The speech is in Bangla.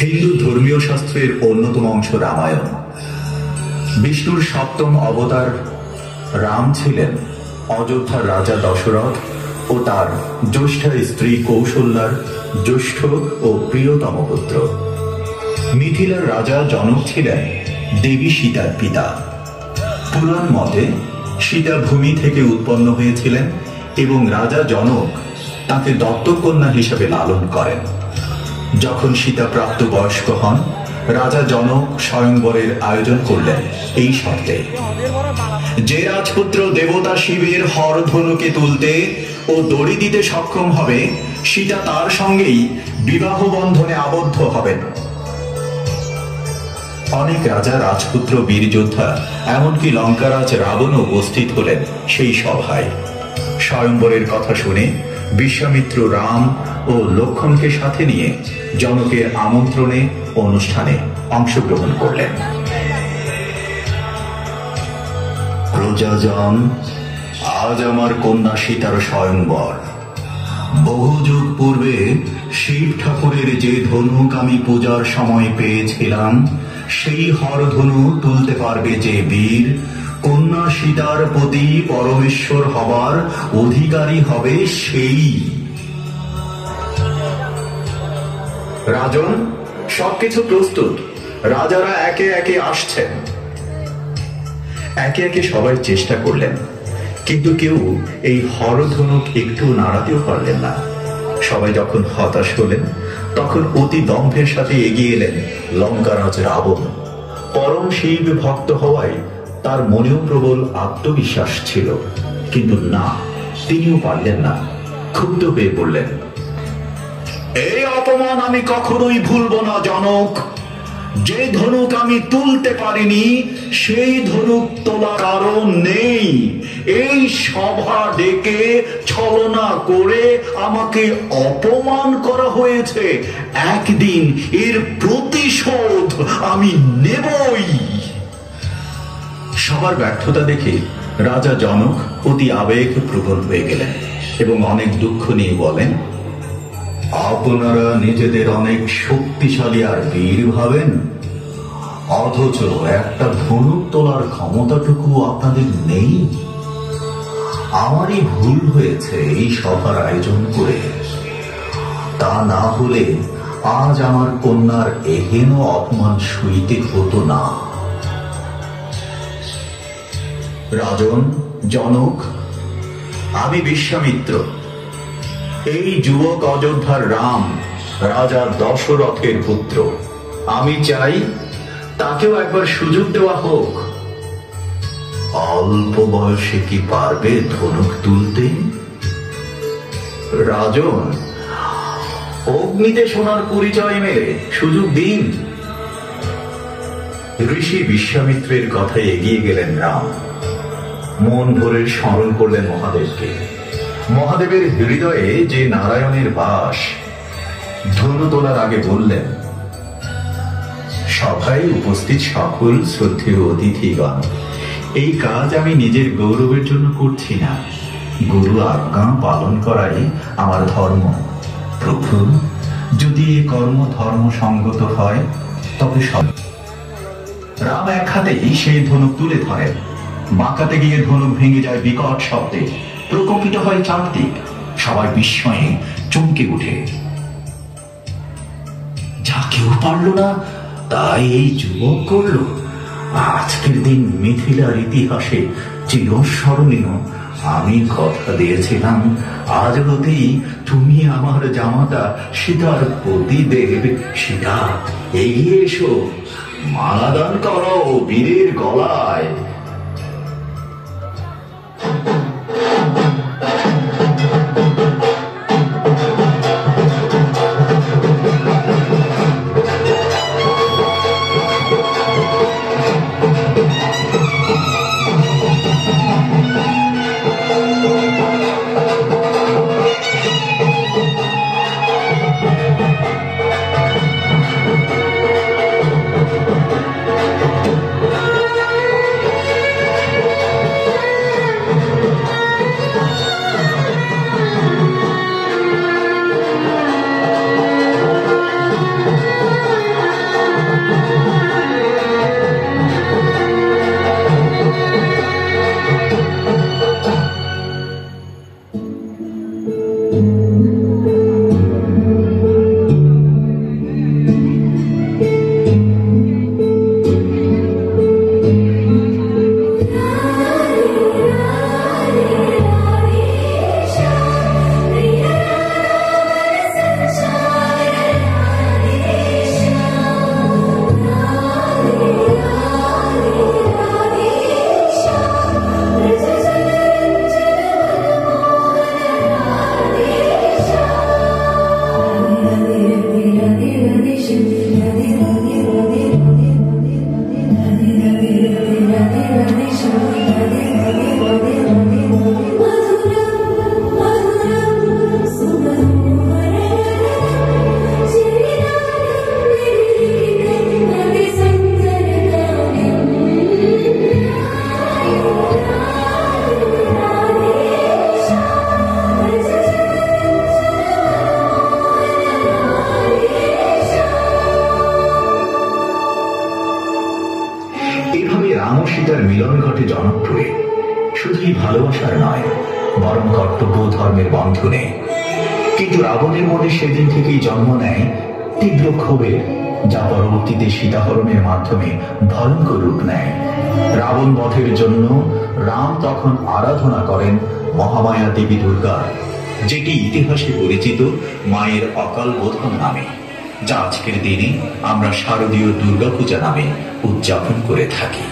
হিন্দু ধর্মীয় শাস্ত্রের অন্যতম অংশ রামায়ণ। বিষ্ণুর সপ্তম অবতার রাম ছিলেন অযোধ্যার রাজা দশরথ ও তার জ্যেষ্ঠ স্ত্রী কৌশল্যার জ্যেষ্ঠ ও প্রিয়তম পুত্র। মিথিলার রাজা জনক ছিলেন দেবী সীতার পিতা। পুরাণ মতে সীতা ভূমি থেকে উৎপন্ন হয়েছিলেন এবং রাজা জনক তাকে দত্তক কন্যা হিসেবে লালন করেন। যখন সীতা প্রাপ্তবয়স্ক হন, রাজা জনক স্বয়ংবরের আয়োজন করলেন এই শর্তে, যে রাজপুত্র দেবতা শিবের হরধনুকে তুলতে ও দড়ি দিতে সক্ষম হবে, সীতা তার সঙ্গেই বিবাহ বন্ধনে আবদ্ধ হবেন। অনেক রাজা, রাজপুত্র, বীর যোদ্ধা, এমনকি লঙ্কারাজ রাবণ উপস্থিত হলেন সেই সভায়। স্বয়ংবরের কথা শুনে বিশ্বামিত্র রাম ও লক্ষ্মণকে সাথে নিয়ে জনকের আমন্ত্রণে অনুষ্ঠানে অংশগ্রহণ করলেন। প্রজাজন, আজ আমার কন্যা সীতার স্বয়ংবর। বহু যুগ পূর্বে শিব ঠাকুরের যে ধনুক আমি পূজার সময় পেয়েছিলাম, সেই হরধনু তুলতে পারবে যে বীর, কন্যা সীতার প্রতি পরমেশ্বর হবার অধিকারী হবে সেই। রাজন, সবকিছু প্রস্তুত, রাজারা একে একে আসছেন। একে একে সবাই চেষ্টা করলেন, কিন্তু কেউ এই হরধনুক একটু নাড়াতেও পারলেন না। সবাই যখন হতাশ হলেন, তখন অতি দম্ভের সাথে এগিয়ে এলেন লঙ্কারাজ রাবণ। পরম শিব ভক্ত হওয়ায় তার মনেও প্রবল আত্মবিশ্বাস ছিল, কিন্তু না, তিনিও পারলেন না। ক্ষুব্ধ হয়ে বললেন, এই অপমান আমি কখনোই ভুলব না জনক। যে ধনুক আমি তুলতে পারিনি, সেই ধনুক তোলা কারণ নেই। এই সভা ডেকে ছলনা করে আমাকে অপমান করা হয়েছে। একদিন এর প্রতিশোধ আমি নেবই। সবার ব্যর্থতা দেখে রাজা জনক অতি আবেগপ্রবণ হয়ে গেলেন এবং অনেক দুঃখ নিয়ে বলেন, আপনারা নিজেদের অনেক শক্তিশালী আর বীর ভাবেন, অথচ একটা ধনুক তোলার ক্ষমতাটুকু আপনাদের নেই। আমারই ভুল হয়েছে এই সভার আয়োজন করে। তা না হলে আজ আমার কন্যার এহেন অপমান সইতে হতো না। রাজন, জনক, আমি বিশ্বামিত্র, এই যুবক অযোধ্যার রাম, রাজা দশরথের পুত্র। আমি চাই তাকেও একবার সুযোগ দেওয়া হোক। অল্প বয়সে কি পারবে ধনুক তুলতে? রাজন, অগ্নিতে সোনার পরিচয় মেলে সুযোগ দিন। ঋষি বিশ্বামিত্রের কথায় এগিয়ে গেলেন রাম। মন ভরে স্মরণ করলেন মহাদেবকে। মহাদেবের হৃদয়ে যে নারায়ণের বাস। ধনু তোলার আগে বললেন, সভায় উপস্থিত সকল শ্রদ্ধেয় অতিথিগণ, এই কাজ আমি নিজের গৌরবের জন্য করছি না। গুরু আজ্ঞা পালন করাই আমার ধর্ম। প্রভু, যদি এই কর্ম ধর্ম সঙ্গত হয় তবে সব। রাম এক হাতেই সেই ধনুক তুলে ধরেন। বাঁকাতে গিয়ে ধনুক ভেঙে যায় বিকট শব্দে। প্রকম্পিত হয় চারদিক। সবাই বিস্ময়ে চমকে উঠে। যা কেউ পারল না, তাই এই যুবক করল। আজকের দিন মিথিলার ইতিহাসে চিরস্মরণীয়। আমি কথা দিয়েছিলাম, আজ হতেই তুমি আমার জামাতা সীতার পতিদেব। সীতা, এগিয়ে এসো, মালাদান করো বীরের গলায়। রাম ও সীতার মিলন ঘটে জনপ্রিয় শুধুই ভালোবাসার নয়, বরং কর্তব্য ধর্মের বন্ধনে। কিন্তু রাবণের মনে সেদিন থেকেই জন্ম নেয় তীব্র ক্ষোভের, যা পরবর্তীতে সীতাহরণের মাধ্যমে ভয়ঙ্কর রূপ নেয়। রাবণ বধের জন্য রাম তখন আরাধনা করেন মহামায়া দেবী দুর্গার, যেটি ইতিহাসে পরিচিত মায়ের অকাল বোধন নামে, যা আজকের দিনে আমরা শারদীয় দুর্গাপূজা নামে উদযাপন করে থাকি।